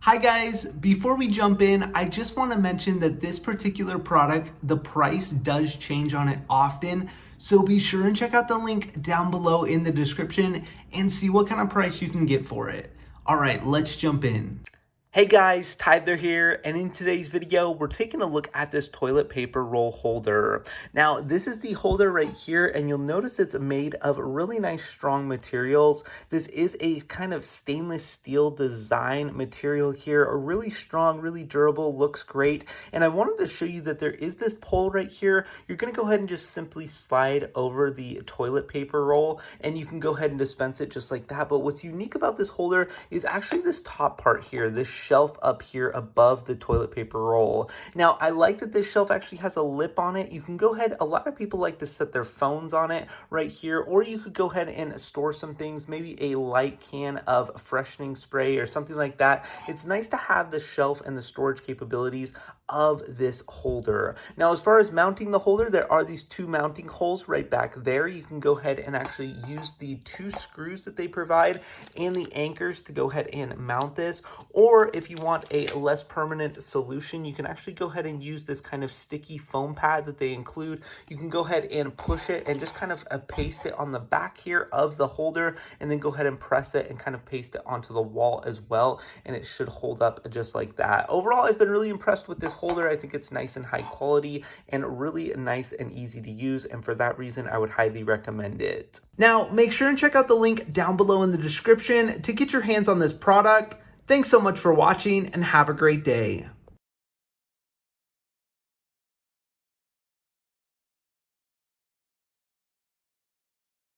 Hi guys, before we jump in, I just want to mention that this particular product, the price does change on it often. So be sure and check out the link down below in the description and see what kind of price you can get for it. All right, let's jump in. Hey guys, Tyler here, and in today's video, we're taking a look at this toilet paper roll holder. Now, this is the holder right here, and you'll notice it's made of really nice, strong materials. This is a kind of stainless steel design material here, a really strong, really durable, looks great. And I wanted to show you that there is this pole right here. You're gonna go ahead and just simply slide over the toilet paper roll, and you can go ahead and dispense it just like that. But what's unique about this holder is actually this top part here, this shelf up here above the toilet paper roll. Now, I like that this shelf actually has a lip on it. You can go ahead, a lot of people like to set their phones on it right here, or you could go ahead and store some things, maybe a light can of freshening spray or something like that. It's nice to have the shelf and the storage capabilities of this holder. Now, as far as mounting the holder, there are these two mounting holes right back there. You can go ahead and actually use the two screws that they provide and the anchors to go ahead and mount this. Or if you want a less permanent solution, you can actually go ahead and use this kind of sticky foam pad that they include. You can go ahead and push it and just kind of paste it on the back here of the holder, and then go ahead and press it and kind of paste it onto the wall as well, and it should hold up just like that. Overall, I've been really impressed with this holder. I think it's nice and high quality and really nice and easy to use, and for that reason, I would highly recommend it. Now, make sure and check out the link down below in the description to get your hands on this product. Thanks so much for watching and have a great day.